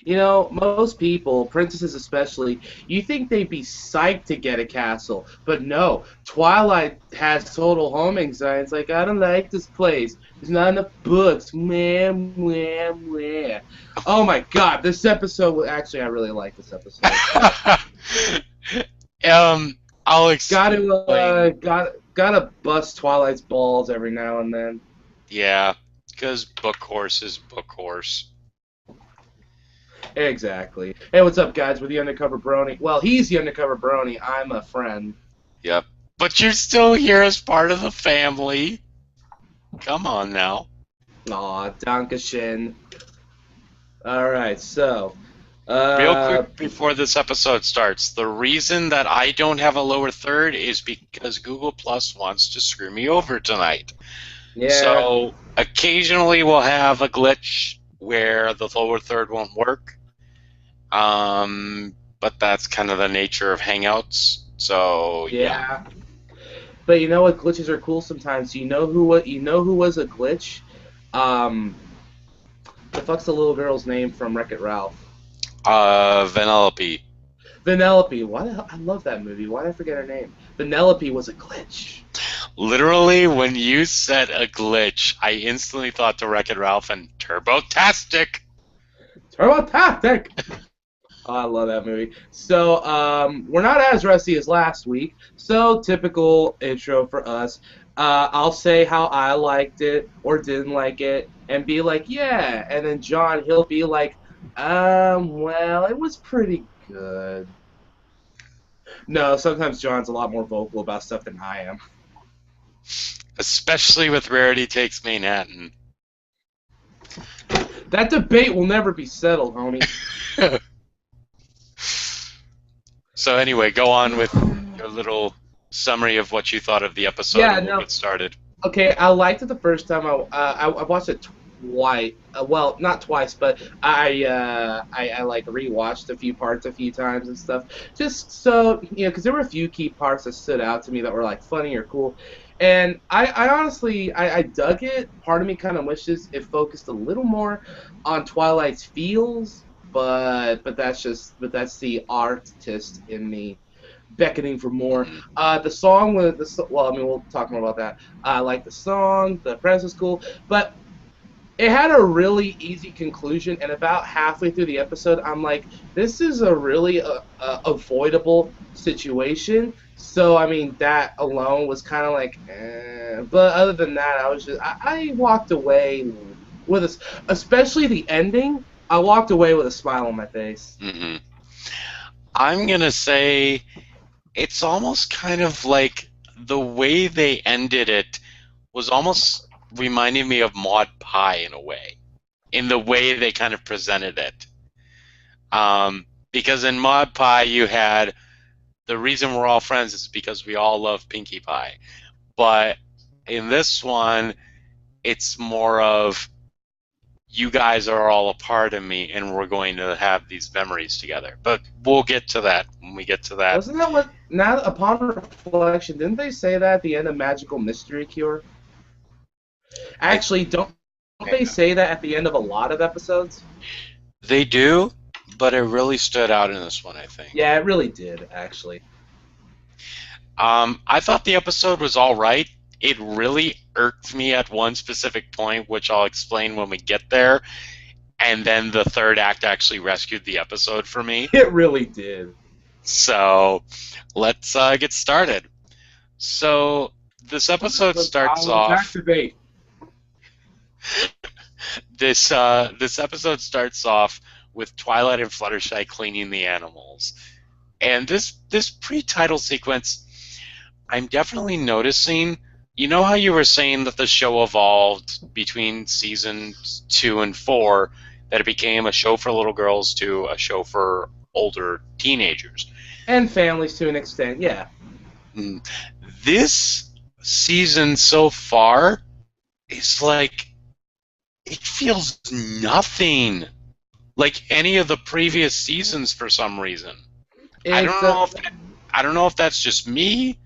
Most people, princesses especially, you think they'd be psyched to get a castle, but no. Twilight has total home anxiety. It's like, I don't like this place. There's not enough books. Meh, meh, meh. Oh my god, this episode. Actually, I really like this episode. um, I'll Got to, explain. gotta bust Twilight's balls every now and then. Yeah, because book horse is book horse. Exactly. Hey, what's up, guys? We're the Undercover Brony. Well, he's the Undercover Brony. I'm a friend. Yep. But you're still here as part of the family. Come on now. Aw, Dankeschön. All right, so, Real uh, quick before this episode starts, the reason that I don't have a lower third is because Google Plus wants to screw me over tonight. yeah, So occasionally we'll have a glitch where the lower third won't work. But that's kind of the nature of Hangouts. So yeah. yeah. But you know what? Glitches are cool sometimes. You know who was a glitch? Um, the fuck's the little girl's name from Wreck-It Ralph? Vanellope. Vanellope. Why the hell? I love that movie. Why did I forget her name? Vanellope was a glitch. Literally, when you said a glitch, I instantly thought to Wreck-It Ralph and Turbo-tastic. Turbo Tactic. Oh, I love that movie. So, we're not as rusty as last week. So, typical intro for us. I'll say how I liked it or didn't like it, and be like, yeah. And then John, he'll be like, well, it was pretty good. No, sometimes John's a lot more vocal about stuff than I am. Especially with Rarity Takes Manhattan. That debate will never be settled, homie. So anyway, go on with your little summary of what you thought of the episode, Yeah, and we'll no. get started. Okay, I liked it the first time. I watched it twice. Well, not twice, but I like rewatched a few parts a few times and stuff. Just so because there were a few key parts that stood out to me that were like funny or cool. And I honestly I dug it. Part of me kind of wishes it focused a little more on Twilight's feels, but that's the artist in me beckoning for more. Mhm. The song with well, I mean, we'll talk more about that. I like the song. The premise was cool, but it had a really easy conclusion. And about halfway through the episode, I'm like, this is a really avoidable situation. So I mean, that alone was kind of like, but other than that, I walked away with a, especially the ending. I walked away with a smile on my face. Mhm. I'm gonna say it's almost kind of like the way they ended it was almost reminding me of Maud Pie in a way, in the way they kind of presented it. Because in Maud Pie, you had the reason we're all friends is because we all love Pinkie Pie. But in this one, it's more of you guys are all a part of me and we're going to have these memories together. But we'll get to that when we get to that. Wasn't that what? Now, upon reflection, didn't they say that at the end of Magical Mystery Cure? I, Actually, don't they say that at the end of a lot of episodes? they do, but it really stood out in this one, I think. Yeah, it really did, actually. I thought the episode was all right. It really irked me at one specific point, which I'll explain when we get there. And then the third act actually rescued the episode for me. It really did. So let's get started. So this episode starts Let's off. activate. This episode starts off with Twilight and Fluttershy cleaning the animals, and this pre-title sequence, I'm definitely noticing. You know how you were saying that the show evolved between seasons 2 and 4, that it became a show for little girls to a show for older teenagers. And families to an extent, yeah. Mm. This season so far is like it feels nothing like any of the previous seasons for some reason. I It's don't know if I don't know if that's just me,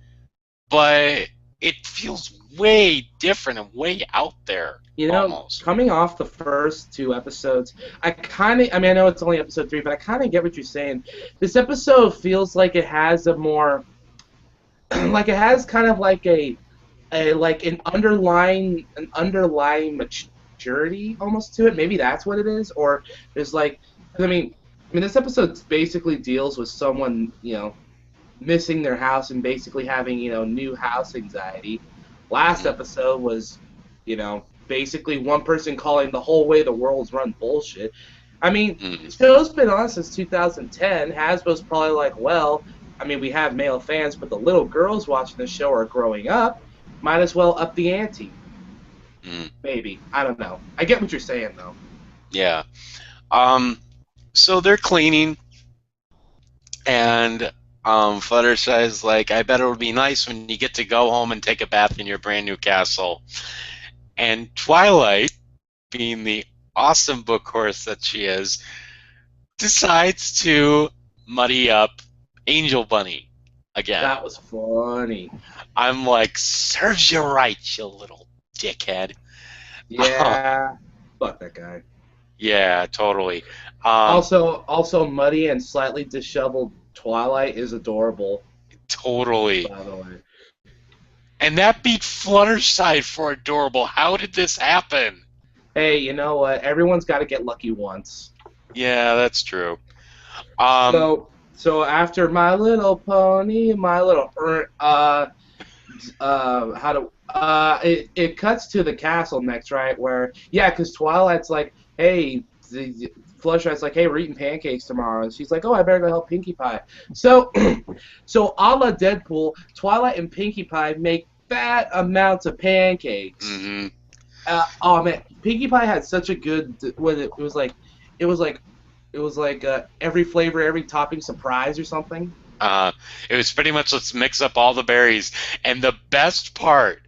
but it feels way different and way out there. almost. Coming off the first two episodes, I mean, I know it's only episode 3, but I kind of get what you're saying. This episode feels like it has a more, like it has kind of like like an underlying maturity almost to it. Maybe that's what it is, or there's like, 'cause I mean, this episode basically deals with someone, missing their house and basically having, new house anxiety. Last Mm, episode was, basically one person calling the whole way the world's run bullshit. I mean, the mm. show's been on since 2010. Hasbro's probably like, well, I mean, we have male fans, but the little girls watching the show are growing up. Might as well up the ante. Mm. Maybe. I don't know. I get what you're saying, though. Yeah. Um, so they're cleaning, and Fluttershy's like, I bet it would be nice when you get to go home and take a bath in your brand new castle. And Twilight, being the awesome book horse that she is, decides to muddy up Angel Bunny again. That was funny. I'm like, serves you right, you little dickhead. Yeah. Fuck that guy. Yeah, totally. Um, Also, muddy and slightly disheveled Twilight is adorable, totally. by the way. And that beat Fluttershy for adorable. How did this happen? Hey, you know what? Everyone's got to get lucky once. Yeah, that's true. Um, So after My Little Pony, My Little how to it cuts to the castle next, right? Where because Twilight's like, hey, Fluttershy's like, hey, we're eating pancakes tomorrow, and she's like, oh, I better go help Pinkie Pie. So, so a la Deadpool, Twilight and Pinkie Pie make fat amounts of pancakes. mm-hmm. Oh man, Pinkie Pie had such a good. It was like every flavor, every topping surprise or something. It was pretty much let's mix up all the berries. And the best part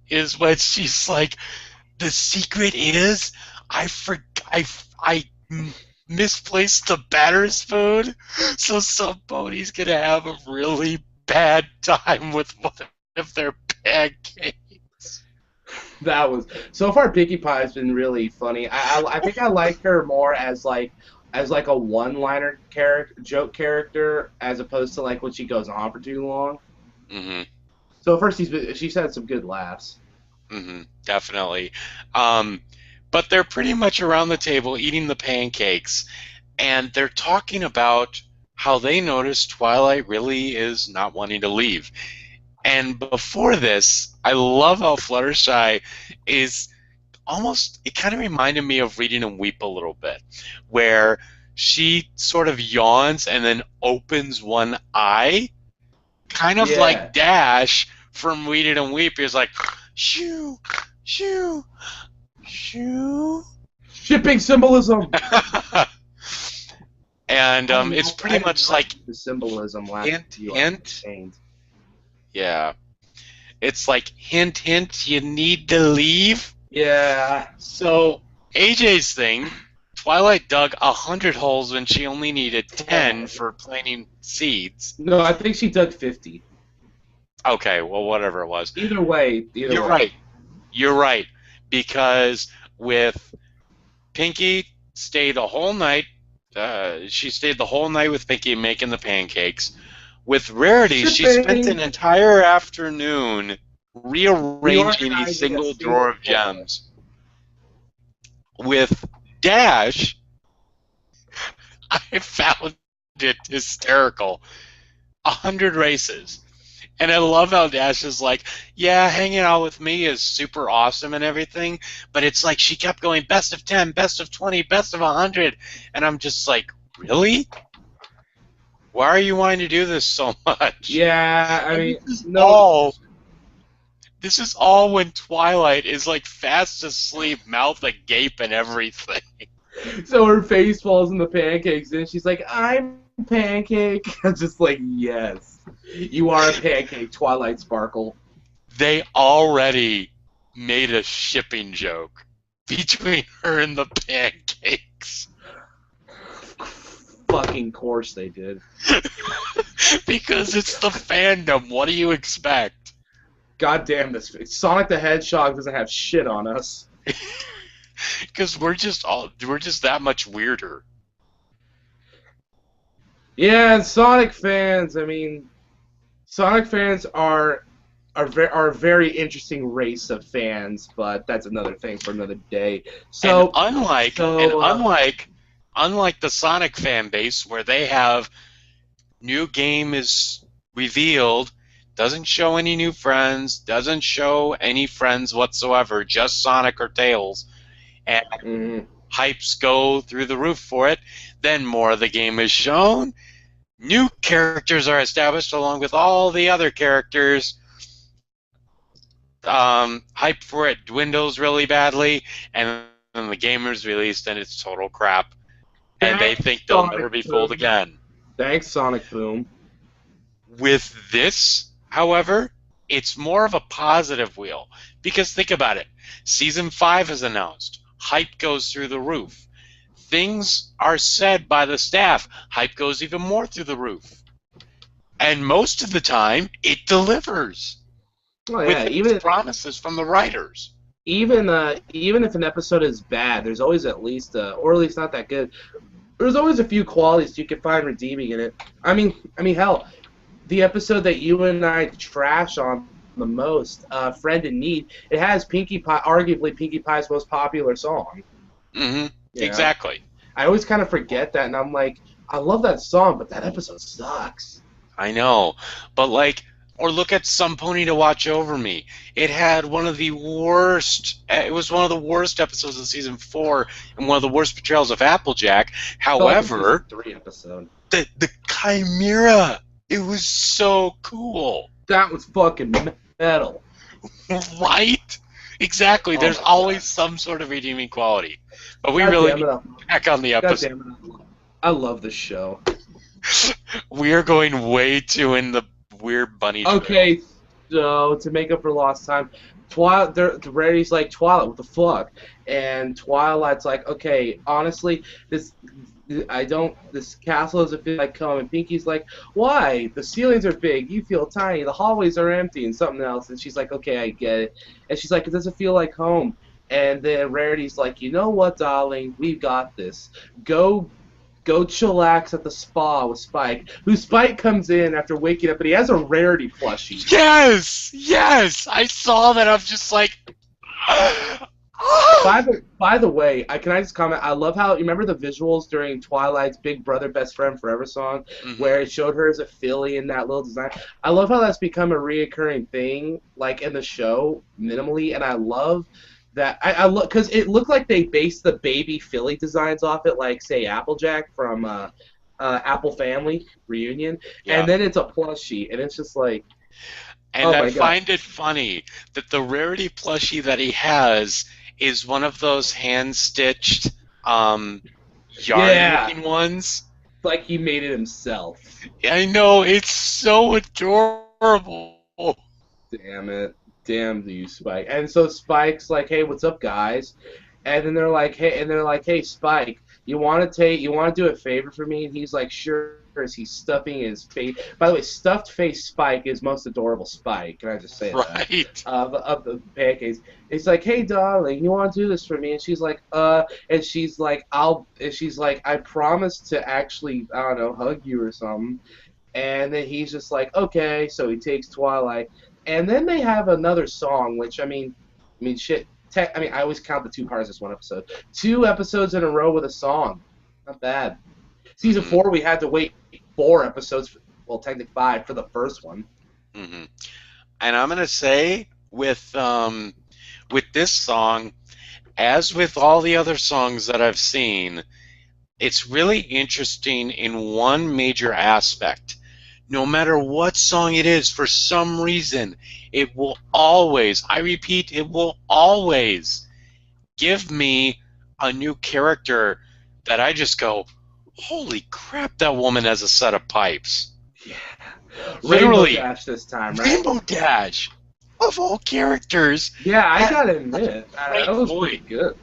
is when she's like, the secret is I misplaced the batter spoon, so somebody's gonna have a really bad time with one of their pancakes. That was so far. Pinkie Pie has been really funny. I think I like her more as like a one-liner joke character as opposed to like when she goes on for too long. Mm-hmm. So first she's had some good laughs. Mm-hmm. Definitely. But they're pretty much around the table eating the pancakes, and they're talking about how they noticed Twilight really is not wanting to leave. And before this, I love how Fluttershy is almost, it kind of reminded me of Read It and Weep a little bit, where she sort of yawns and then opens one eye, kind of Yeah. like Dash from Read It and Weep. He's like, shoo, shoo, shoo. Shipping symbolism. And it's pretty much like the symbolism last hint, few hint. episodes. Yeah. It's like hint, hint, you need to leave. Yeah. So AJ's thing, Twilight dug 100 holes when she only needed 10 for planting seeds. No, I think she dug 50. Okay, well, whatever it was. Either way. You're right. You're right. Because with Pinkie stayed a whole night, she stayed the whole night with Pinkie making the pancakes. With Rarity, she spent an entire afternoon rearranging a single drawer of gems. With Dash, I found it hysterical. 100 races. And I love how Dash is like, yeah, hanging out with me is super awesome and everything, but it's like she kept going best of 10, best of 20, best of 100. And I'm just like, really? Why are you wanting to do this so much? Yeah, I mean, This is all when Twilight is like fast asleep, mouth agape and everything. So her face falls in the pancakes, and she's like, I'm pancake. I'm just like, yes. You are a pancake, Twilight Sparkle. They already made a shipping joke between her and the pancakes. Fucking course they did. Because it's the fandom. What do you expect? God damn this. Sonic the Hedgehog doesn't have shit on us. Because we're just that much weirder. Yeah, and Sonic fans. I mean, Sonic fans are a very interesting race of fans, but that's another thing for another day. And So, unlike and so unlike unlike the Sonic fan base where they have new game is revealed, doesn't show any new friends, doesn't show any friends whatsoever, just Sonic or Tails, and mhm. hypes go through the roof for it. Then more of the game is shown. New characters are established along with all the other characters. Hype for it dwindles really badly, and then the game is released and it's total crap. And they Thanks, think they'll never Sonic be fooled Boom. again. Thanks, Sonic Boom. With this, however, it's more of a positive wheel. Because think about it. Season 5 is announced. Hype goes through the roof. Things are said by the staff. Hype goes even more through the roof. And most of the time, it delivers Oh with yeah, its promises from the writers. even if an episode is bad, there's always at least or at least not that good. There's always a few qualities you can find redeeming in it. I mean, hell, the episode that you and I trash on the most, "Friend in Need," it has Pinkie Pie, arguably Pinkie Pie's most popular song. Mm-hmm. You know, Exactly. I always kind of forget that, and I'm like, I love that song, but that episode sucks. I know. But like, or look at Some Pony to Watch Over Me. It had one of the worst. It was one of the worst episodes of season 4, and one of the worst portrayals of Applejack. Felt like a season However, 3 episode. the Chimera. It was so cool, That was fucking metal. right? Exactly. Oh There's my always god. some sort of redeeming quality. But we God really damn need it. to get back on the God episode. damn it. I love this show. We are going way too in the weird bunny trail. Okay, so to make up for lost time, Rarity's like, Twilight, what the fuck? And Twilight's like, okay, honestly, this castle doesn't feel like home. And Pinky's like, why? The ceilings are big, you feel tiny, the hallways are empty, and something else. And she's like, okay, I get it. And she's like, it doesn't feel like home. And then Rarity's like, you know what, darling, we've got this. Go chillax at the spa with Spike, who Spike comes in after waking up, and he has a Rarity plushie. Yes, yes, I saw that. I'm just like, By the way, can I just comment? I love how you remember the visuals during Twilight's Big Brother Best Friend Forever song, where it showed her as a filly in that little design. I love how that's become a reoccurring thing, like in the show, minimally, and I love that. I look because it looked like they based the baby filly designs off it, like say Applejack from Apple Family Reunion, yeah. and then it's a plushie, and it's just like, And oh I my god. find it funny that the Rarity plushie that he has is one of those hand-stitched Yeah, yarn-looking ones. it's like he made it himself. I know, it's so adorable. Damn it. Damn you, Spike. And so Spike's like, hey, what's up, guys? And then they're like, hey, Spike, you want to do a favor for me? And he's like, sure. As he's stuffing his face. By the way, stuffed face Spike is most adorable Spike. Can I just say that? Right. Of the pancakes. It's like, hey, darling, you want to do this for me? And she's like, and she's like, I promise to actually, I don't know, hug you or something. And then he's just like, okay. So he takes Twilight. And then they have another song, which, shit. I always count the 2 parts as one episode. 2 episodes in a row with a song. Not bad. Season 4, we had to wait 4 episodes, well, technically 5, for the first one. Mm-hmm. And I'm gonna say with this song, as with all the other songs that I've seen, it's really interesting in one major aspect. No matter what song it is, for some reason, it will always, I repeat, it will always give me a new character that I just go, holy crap, that woman has a set of pipes. Yeah. Literally. Rainbow Dash this time, right? Rainbow Dash, of all characters. Yeah, I gotta admit, that was pretty good.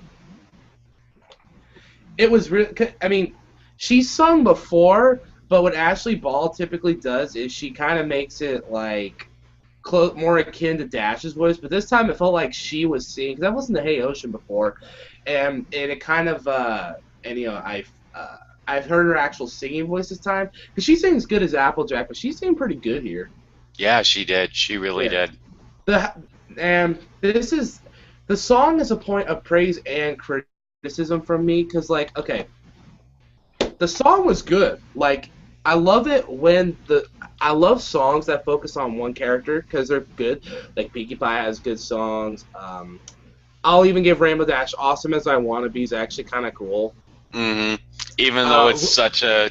It was really, she's sung before, but what Ashley Ball typically does is she kind of makes it like, more akin to Dash's voice, but this time it felt like she was singing, because I listened to Hey Ocean before, and it kind of and I've heard her actual singing voice this time, because she sings good as Applejack, but she sang pretty good here. Yeah, she did. She really did. And the song is a point of praise and criticism from me, because like, okay, the song was good. Like, I love it when I love songs that focus on one character because they're good. Like Pinkie Pie has good songs. I'll even give Rainbow Dash "Awesome as I Wanna Be" is actually kind of cool. Mm-hmm. Even though it's such a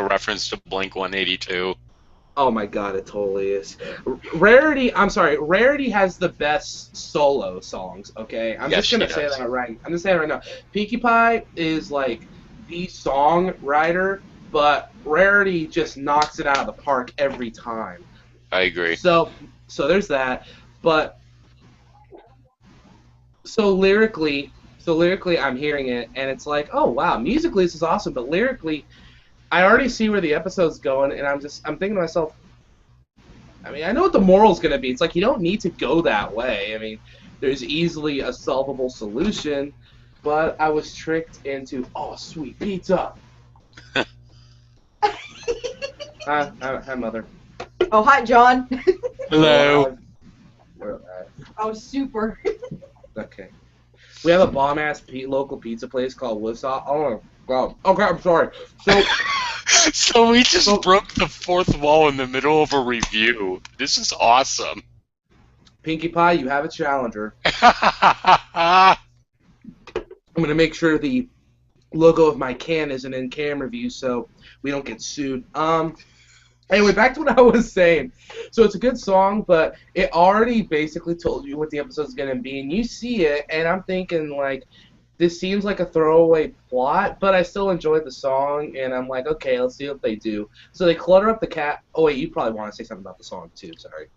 reference to Blink 182. Oh my god, it totally is. Rarity has the best solo songs. Okay, I'm just gonna say that right. I'm gonna say it right now. Pinkie Pie is like the songwriter, but Rarity just knocks it out of the park every time. I agree. So there's that. But so lyrically, I'm hearing it, and it's like, oh wow, musically this is awesome, but lyrically, I already see where the episode's going, and I'm thinking to myself, I mean, I know what the moral's going to be. It's like, you don't need to go that way. I mean, there's easily a solvable solution, but I was tricked into, oh, sweet pizza. Hi, Mother. Oh, hi, John. Hello. Oh, super. Okay. We have a bomb-ass local pizza place called Woodstock. Oh, God. Okay, I'm sorry. So we just broke the fourth wall in the middle of a review. This is awesome. Pinkie Pie, you have a challenger. I'm going to make sure the logo of my can isn't in cam review so we don't get sued. Anyway, back to what I was saying. So it's a good song, but it already basically told you what the episode's going to be, and you see it, and I'm thinking, like, this seems like a throwaway plot, but I still enjoyed the song, and I'm like, okay, let's see what they do. So they clutter up the cat. Oh, wait, you probably want to say something about the song, too. Sorry.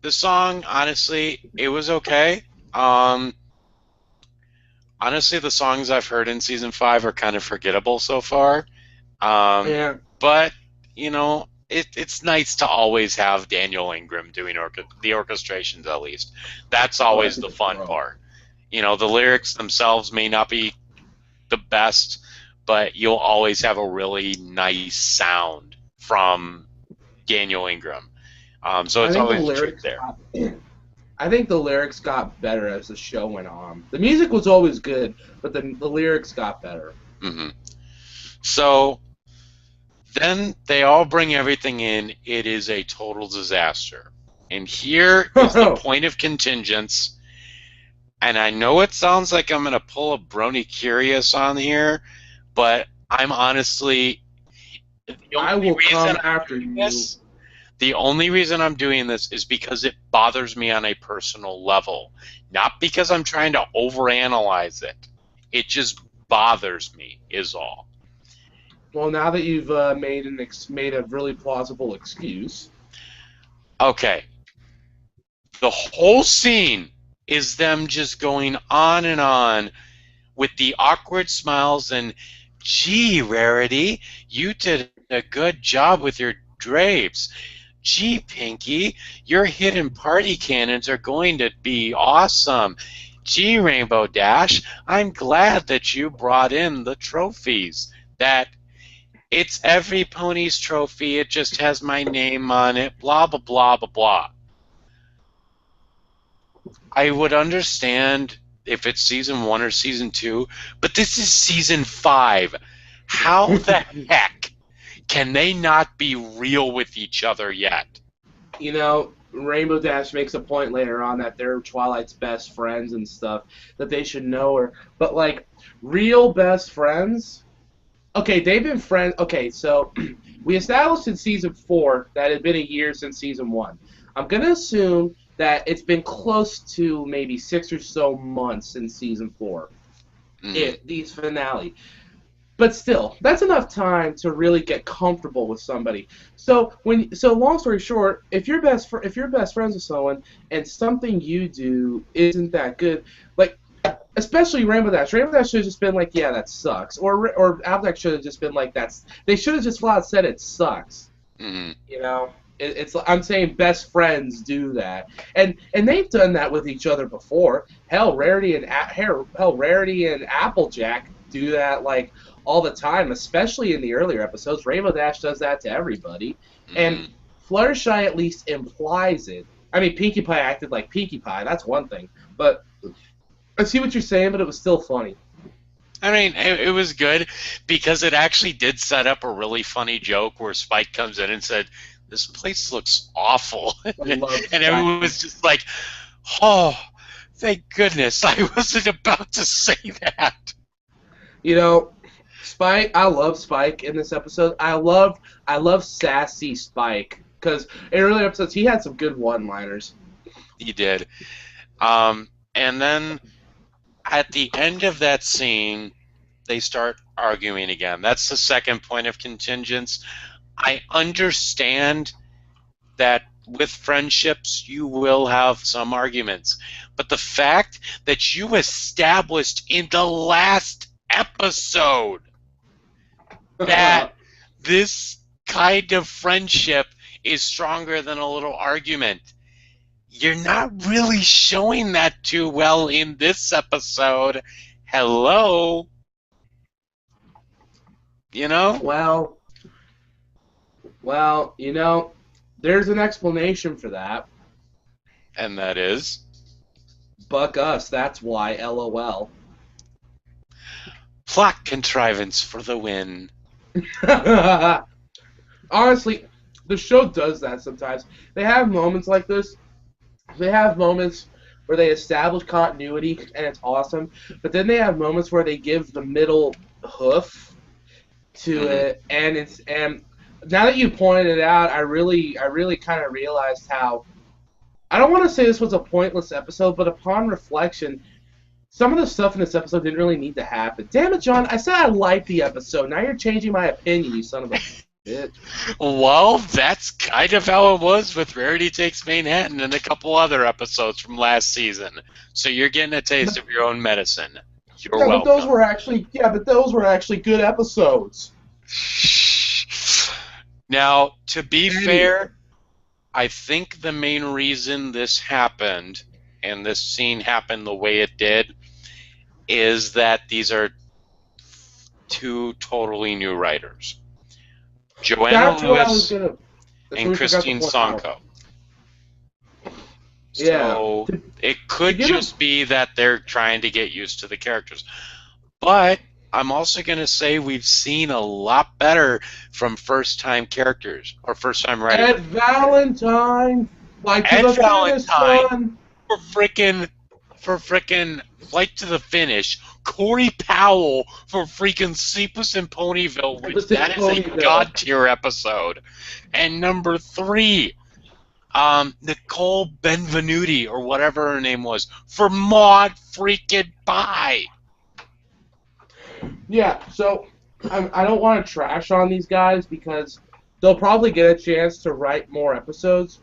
The song, honestly, it was okay. Honestly, the songs I've heard in Season 5 are kind of forgettable so far. Yeah. But, you know, it's nice to always have Daniel Ingram doing the orchestrations, at least. That's always the fun part. You know, the lyrics themselves may not be the best, but you'll always have a really nice sound from Daniel Ingram. So it's always a treat there. I think the lyrics got better as the show went on. The music was always good, but the lyrics got better. Mm-hmm. So then they all bring everything in. It is a total disaster. And here is the point of contingence. And I know it sounds like I'm going to pull a Brony Curious on here, but I'm honestly... I will come after you. The only reason I'm doing this is because it bothers me on a personal level. Not because I'm trying to overanalyze it. It just bothers me, is all. Well, now that you've made a really plausible excuse. Okay. The whole scene is them just going on and on with the awkward smiles and, gee, Rarity, you did a good job with your drapes. Gee, Pinkie, your hidden party cannons are going to be awesome. Gee, Rainbow Dash, I'm glad that you brought in the trophies. That it's every pony's trophy, it just has my name on it, blah, blah, blah, blah, blah. I would understand if it's Season 1 or Season 2, but this is Season 5. How the heck can they not be real with each other yet? You know, Rainbow Dash makes a point later on that they're Twilight's best friends and stuff, that they should know her. But, like, real best friends? Okay, they've been friends. Okay, so we established in Season 4 that it had been a year since Season 1. I'm going to assume that it's been close to maybe 6 or so months since Season 4. These finale. But still, that's enough time to really get comfortable with somebody. So long story short, if you're best friends with someone and something you do isn't that good, like especially Rainbow Dash should have just been like, yeah, that sucks, or Applejack should have just been like, they should have just flat out said it sucks. Mm-hmm. You know, It's I'm saying best friends do that, and they've done that with each other before. Hell, Rarity and Applejack do that like all the time, especially in the earlier episodes. Rainbow Dash does that to everybody, and Fluttershy at least implies it. I mean, Pinkie Pie acted like Pinkie Pie. That's one thing, but I see what you're saying, but it was still funny. I mean, it was good because it actually did set up a really funny joke where Spike comes in and said, "This place looks awful," and everyone was just like, "Oh, thank goodness I wasn't about to say that." You know, Spike. I love Spike in this episode. I love sassy Spike because in earlier episodes he had some good one-liners. He did, and then at the end of that scene, they start arguing again. That's the second point of contingence. I understand that with friendships you will have some arguments, but the fact that you established in the last episode that this kind of friendship is stronger than a little argument, you're not really showing that too well in this episode. Hello? You know? Well, you know, there's an explanation for that. And that is? Buck us, that's why, LOL. Plot contrivance for the win. Honestly, the show does that sometimes. They have moments like this. They have moments where they establish continuity, and it's awesome. But then they have moments where they give the middle hoof to it, and now that you pointed it out, I really kind of realized how. I don't want to say this was a pointless episode, but upon reflection, some of the stuff in this episode didn't really need to happen. Damn it, John! I said I liked the episode. Now you're changing my opinion, you son of a bitch. Well, that's kind of how it was with Rarity Takes Manhattan and a couple other episodes from last season. So you're getting a taste of your own medicine. You're welcome. But those were actually good episodes. Now, to be fair, I think the main reason this happened and this scene happened the way it did is that these are two totally new writers. Joanna Lewis and Christine Sonko. Yeah. So it could just be that they're trying to get used to the characters. But I'm also going to say we've seen a lot better from first-time characters or first-time writers. Ed Valentine, for frickin' Flight to the Finish. Corey Powell for freaking Sleepless in Ponyville, which that is a god tier episode. And number 3, Nicole Benvenuti or whatever her name was for Maud freaking Pie. Yeah, so I don't want to trash on these guys because they'll probably get a chance to write more episodes.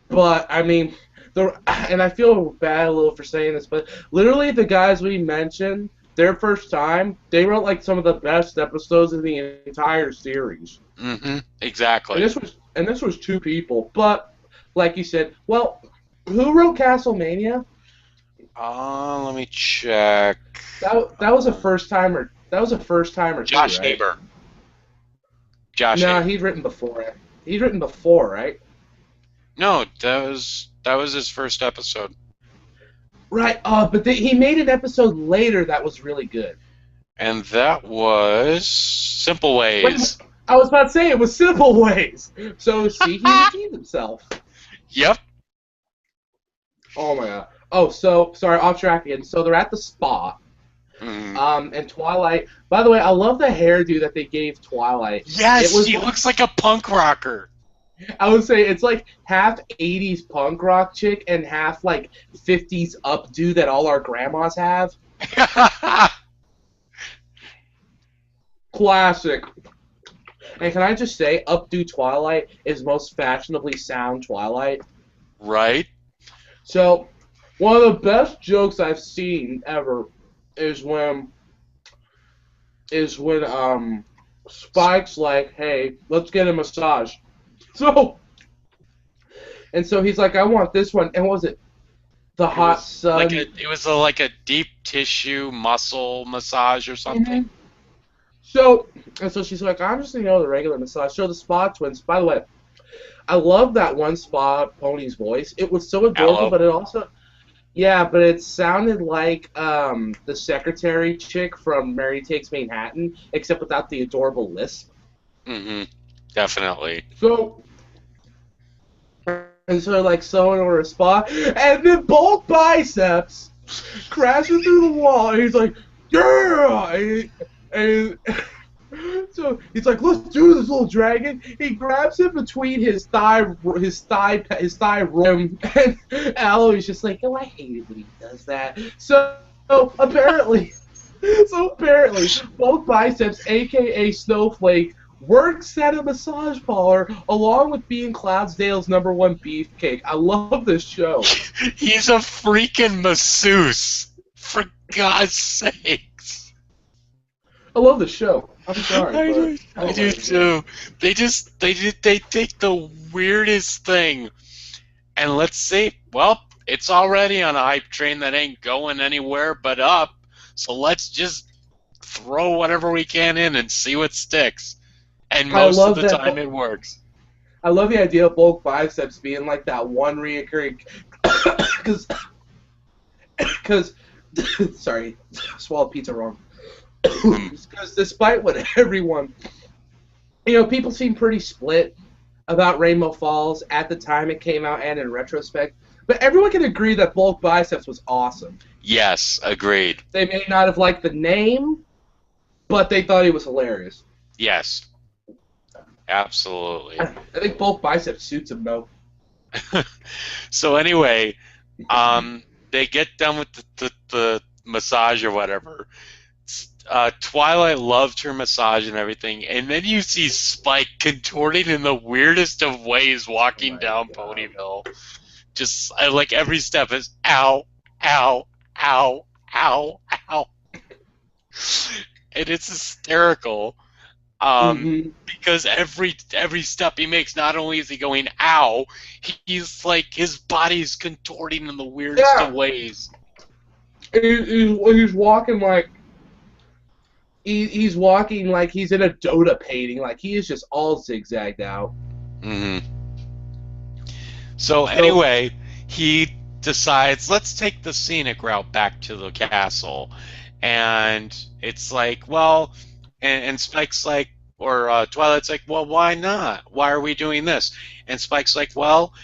But I mean, and I feel bad a little for saying this, but literally the guys we mentioned, their first time, they wrote like some of the best episodes of the entire series. Exactly. And this was 2 people, but like you said, well, who wrote Castlemania? Let me check. That was a first timer. That was a first timer. Josh too, right? Haber. Josh. No, Haber. he'd written before it. He'd written before, right? No, that was his first episode. Right. But he made an episode later that was really good. And that was Simple Ways. Wait, I was about to say it was Simple Ways. So see, he redeemed himself. Yep. Oh my god. Oh, so sorry, off track again. So they're at the spa. And Twilight. By the way, I love the hairdo that they gave Twilight. Yes, she looks like a punk rocker. I would say it's like half 80s punk rock chick and half like 50s updo that all our grandmas have. Classic. And can I just say, updo Twilight is most fashionably sound Twilight. Right. So, one of the best jokes I've seen ever is when Spike's like, hey, let's get a massage. So he's like, I want this one. And what was it? The It hot was like sun. like a deep tissue muscle massage or something. Mm-hmm. So she's like, I'm just the regular massage. So the spa twins, by the way, I love that one spa pony's voice. It was so adorable, Aloe. but it also, yeah, but it sounded like the secretary chick from Mary Takes Manhattan, except without the adorable lisp. Mm-hmm. Definitely. So, and so like sewing over a spa, and then both biceps crashing through the wall, and he's like, yeah, and so he's like, let's do this, little dragon. He grabs it between his thigh rim, and Aloe's just like, oh, I hate it when he does that. Apparently, both biceps, aka Snowflake, works at a massage parlor along with being Cloudsdale's #1 beefcake. I love this show. He's a freaking masseuse. For God's sakes. I love the show. I'm sorry, I do too. They take the weirdest thing and let's see. Well, it's already on a hype train that ain't going anywhere but up. So let's just throw whatever we can in and see what sticks. And I most of love the that. time it works. I love the idea of bulk biceps being like that one reoccurring, because sorry, swallowed pizza wrong. Because despite what everyone, people seem pretty split about Rainbow Falls at the time it came out and in retrospect, but everyone can agree that bulk biceps was awesome. Yes, agreed. They may not have liked the name, but they thought it was hilarious. Yes. Absolutely. I think bulk biceps suits him though. So anyway, they get done with the massage or whatever. Twilight loved her massage and everything, and then you see Spike contorting in the weirdest of ways walking down God. Ponyville. Just like every step is ow, ow, ow, ow, ow. And it's hysterical. Because every step he makes, not only is he going ow, he's like his body's contorting in the weirdest of ways. He's walking like he's walking like he's in a Dota painting, like he is just all zigzagged out. So anyway, he decides, let's take the scenic route back to the castle, and it's like, well, and Spike's like, or Twilight's like, well, why not? Why are we doing this? And Spike's like, well,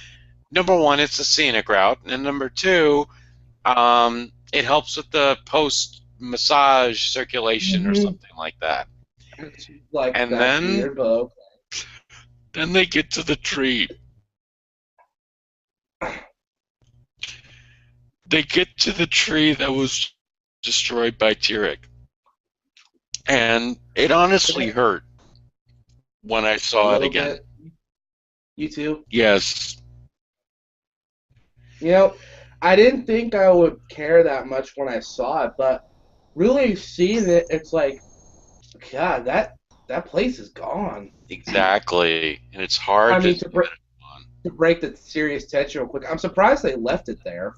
number one, it's a scenic route, and number two, it helps with the post-massage circulation or something like that. And then they get to the tree. They get to the tree that was destroyed by Tyrek. And it honestly hurt when I saw it again. Bit. You too? Yes. I didn't think I would care that much when I saw it, but really seeing it, it's like, God, that place is gone. Exactly. And it's hard to break the serious tension real quick. I'm surprised they left it there.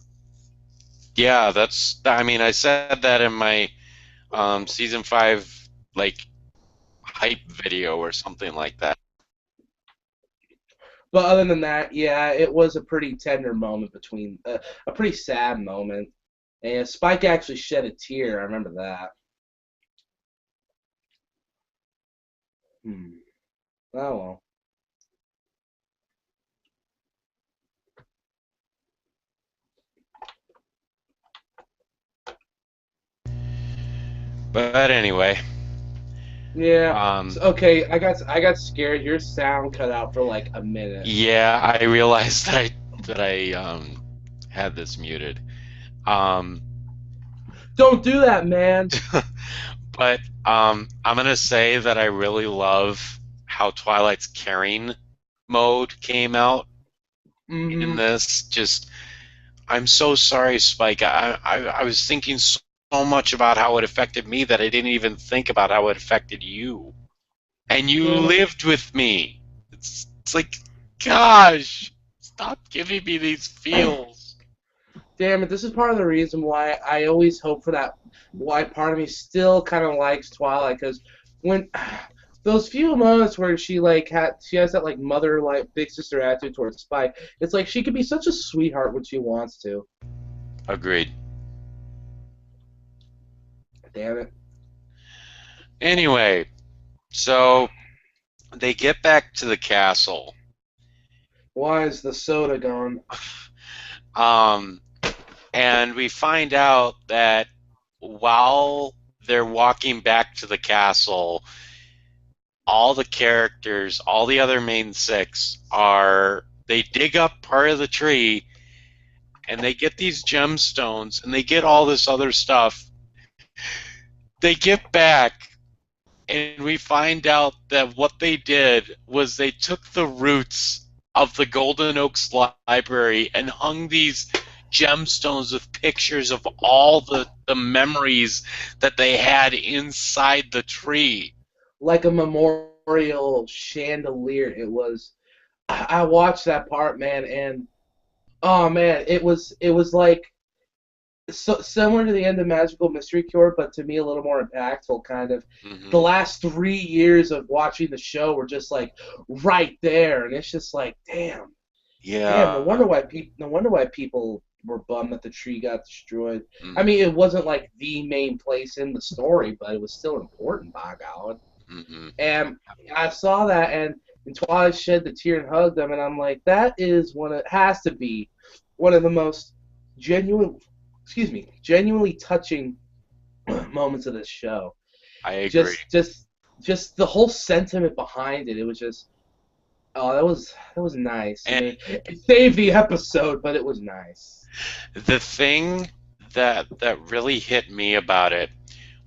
Yeah, I said that in my season 5 hype video or something like that. But other than that, yeah, it was a pretty tender moment between a pretty sad moment, and Spike actually shed a tear. I remember that. Oh well. But anyway. Yeah. Okay, I got scared. Your sound cut out for like a minute. Yeah, I realized that I had this muted. Don't do that, man. But I'm gonna say that I really love how Twilight's caring mode came out in this. Just, I'm so sorry, Spike. I was thinking so much about how it affected me that I didn't even think about how it affected you. and you lived with me. It's like, gosh, stop giving me these feels. Damn it, this is part of the reason why I always hope for that, why part of me still kind of likes Twilight, because when those few moments where she has that like mother like big sister attitude towards Spike, it's like she could be such a sweetheart when she wants to. Agreed. Damn it. Anyway, so they get back to the castle. Why is the soda gone? And we find out that while they're walking back to the castle, all the characters, all the other main six, they dig up part of the tree and they get these gemstones and they get all this other stuff. They get back and we find out that what they did was they took the roots of the Golden Oaks Library and hung these gemstones with pictures of all the memories that they had inside the tree. Like a memorial chandelier. It was. I watched that part, man, and oh man, it was like so similar to the end of Magical Mystery Cure, but to me a little more impactful. Kind of, the last 3 years of watching the show were just like right there, and it's just like, damn, Yeah. no wonder why people were bummed that the tree got destroyed. I mean, it wasn't like the main place in the story, but it was still important, by God. And I saw that, and Twilight shed the tear and hugged them, and I'm like, that is has to be one of the most genuinely touching moments of this show. I agree. Just the whole sentiment behind it. It was just, oh, that was nice. And I mean, it saved the episode, but it was nice. the thing that really hit me about it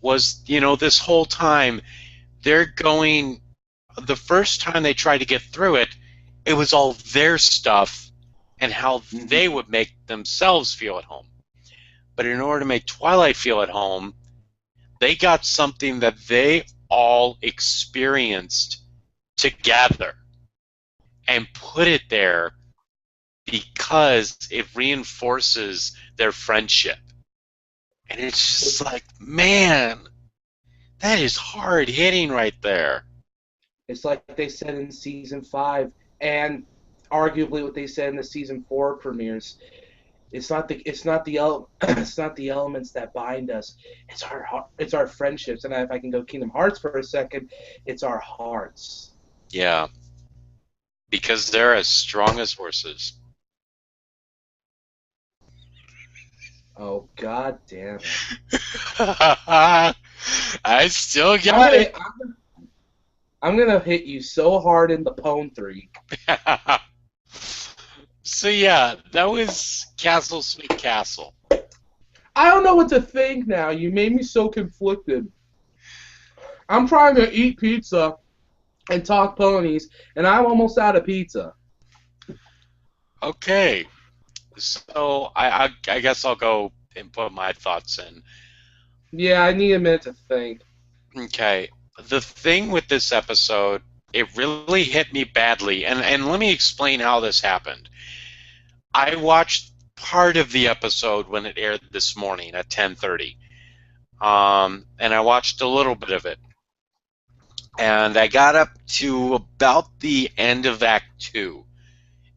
was, this whole time they're going. The first time they tried to get through it, it was all their stuff and how they would make themselves feel at home. But in order to make Twilight feel at home, they got something that they all experienced together and put it there because it reinforces their friendship. And it's just like, man, that is hard hitting right there. It's like they said in season 5, and arguably what they said in the season 4 premieres. It's not the it's not the elements that bind us. It's our friendships. And if I can go Kingdom Hearts for a second, it's our hearts. Yeah. Because they're as strong as horses. Oh, God damn it. I still got it. I'm gonna hit you so hard in the Pwn 3. So yeah, that was Castle Sweet Castle. I don't know what to think now. You made me so conflicted. I'm trying to eat pizza and talk ponies, and I'm almost out of pizza. Okay, so I guess I'll go and put my thoughts in. Yeah, I need a minute to think. Okay, the thing with this episode, it really hit me badly, and let me explain how this happened. I watched part of the episode when it aired this morning at 10:30, and I watched a little bit of it, and I got up to about the end of Act 2,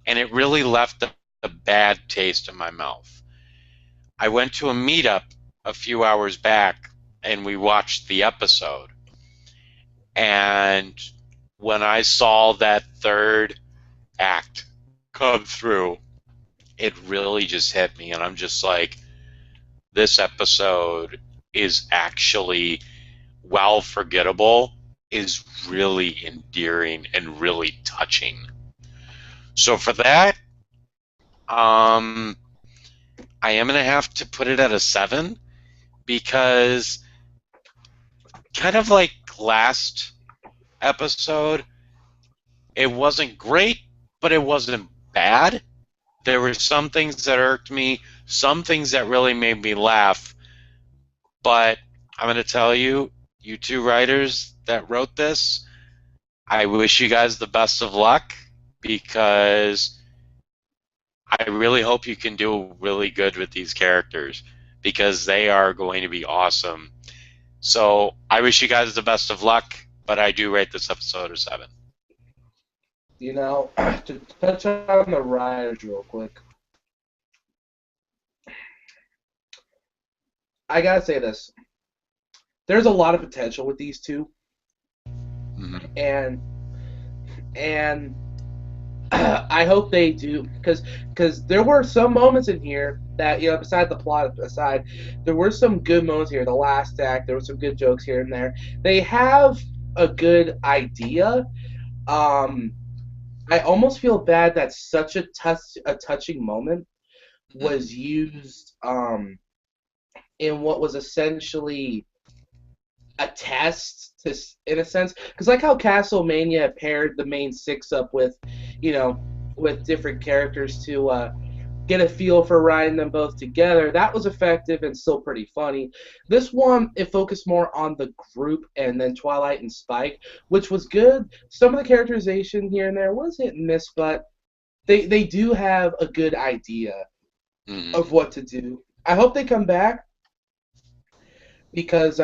and it really left a bad taste in my mouth. I went to a meetup a few hours back, and we watched the episode, and when I saw that third act come through, it really just hit me, and I'm just like, this episode is actually, while forgettable, is really endearing and really touching. So for that, I am going to have to put it at a 7, because kind of like last episode, it wasn't great, but it wasn't bad. There were some things that irked me, some things that really made me laugh, but I'm going to tell you, you two writers that wrote this, I wish you guys the best of luck because I really hope you can do really good with these characters because they are going to be awesome. So I wish you guys the best of luck, but I do rate this episode a 7. To touch on the writers real quick, I gotta say this. There's a lot of potential with these two, Mm-hmm. and I hope they do because there were some moments in here that beside the plot aside, there were some good moments here. The last act, there were some good jokes here and there. They have a good idea. I almost feel bad that such a touching moment was used in what was essentially a test to, in a sense, because like how Castlevania paired the main six up with, with different characters to get a feel for riding them both together. That was effective and still pretty funny. This one, it focused more on the group and then Twilight and Spike, which was good. Some of the characterization here and there was hit and miss, but they do have a good idea of what to do. I hope they come back because,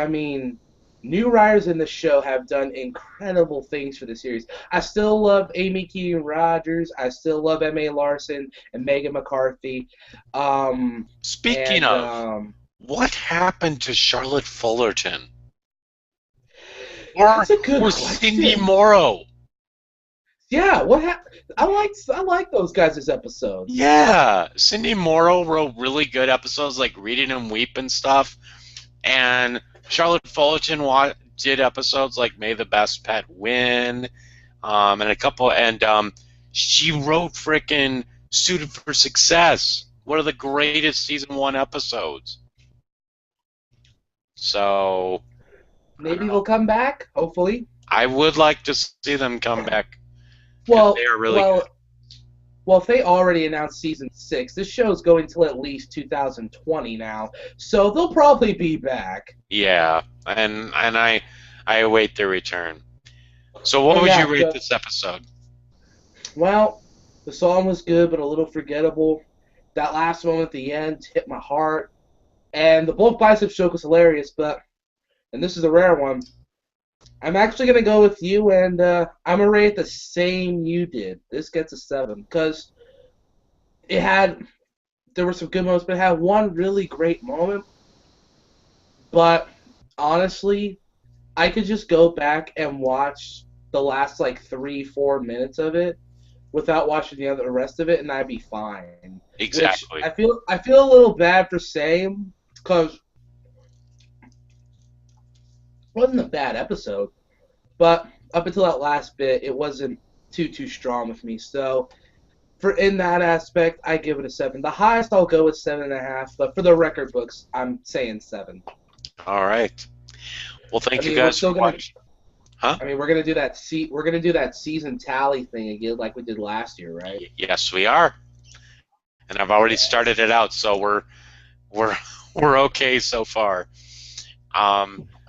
new writers in the show have done incredible things for the series. I still love Amy Keegan Rogers. I still love M.A. Larson and Megan McCarthy. Speaking of, what happened to Charlotte Fullerton? That's a good or question. Cindy Morrow? Yeah, what happened? I like those guys' episodes. Yeah, Cindy Morrow wrote really good episodes like Reading and Weep and stuff, and Charlotte Fullerton did episodes like May the Best Pet Win, and a couple, and she wrote frickin' Suited for Success, one of the greatest season 1 episodes. So maybe they'll come back. Hopefully, I would like to see them come back. Well, they are really good. Well, if they already announced season 6, this show's going till at least 2020 now, so they'll probably be back. Yeah, and I await their return. So what would you rate this episode? Well, the song was good, but a little forgettable. That last moment at the end hit my heart. And the bulk biceps joke was hilarious, and this is a rare one, I'm actually going to go with you, and I'm going to rate it the same you did. This gets a 7, because there were some good moments, but it had one really great moment. But, honestly, I could just go back and watch the last, 3-4 minutes of it without watching the rest of it, and I'd be fine. Exactly. Which I feel a little bad for saying, because it wasn't a bad episode, but up until that last bit, it wasn't too strong with me. So, in that aspect, I give it a 7. The highest I'll go is 7.5, but for the record books, I'm saying 7. All right. Well, thank you guys for watching. Huh? We're gonna do that. We're gonna do that season tally thing again, like we did last year, right? Yes, we are. And I've already started it out, so we're okay so far.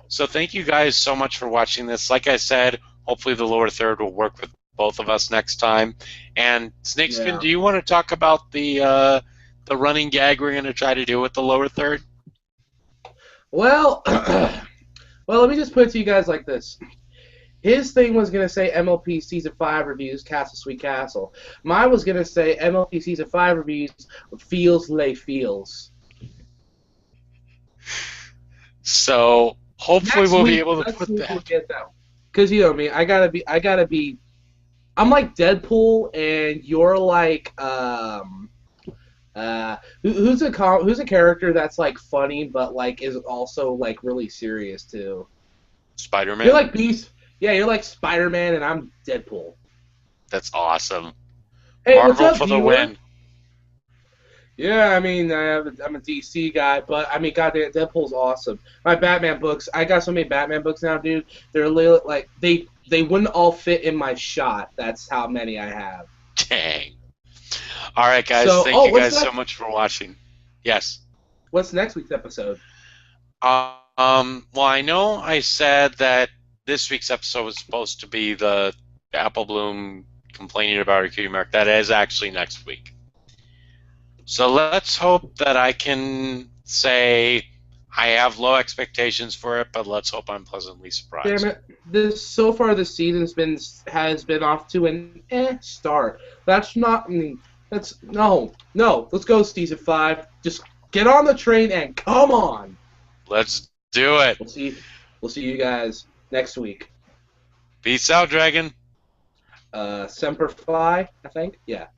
So thank you guys so much for watching this. Like I said, hopefully the lower third will work with both of us next time. And Snakeskin, do you want to talk about the running gag we're going to try to do with the lower third? Well, let me just put it to you guys like this. His thing was going to say MLP Season 5 reviews, Castle Sweet Castle. Mine was going to say MLP Season 5 reviews, Feels Lay Feels. So hopefully we'll be able to put that. We'll get that one. Because you know me, I gotta be. I'm like Deadpool, and you're like who's a character that's like funny but like is also like really serious too. Spider-Man. You're like Beast. Yeah, you're like Spider-Man, and I'm Deadpool. That's awesome. Hey, Marvel what's up, for the viewer? win. Yeah, I'm a DC guy, but goddamn, Deadpool's awesome. My Batman books, I got so many Batman books now, dude. They're literally like they wouldn't all fit in my shot. That's how many I have. Dang. All right, guys. Thank you guys so much for watching. Yes. What's next week's episode? Well, I know I said that this week's episode was supposed to be the Apple Bloom complaining about her cutie mark. That is actually next week. So let's hope that I can say I have low expectations for it, but let's hope I'm pleasantly surprised. Damn it! So far this season has been off to an start. That's not. I mean, that's no. Let's go season 5. Just get on the train and come on. Let's do it. We'll see you guys next week. Peace out, Dragon. Semper Fi, I think. Yeah.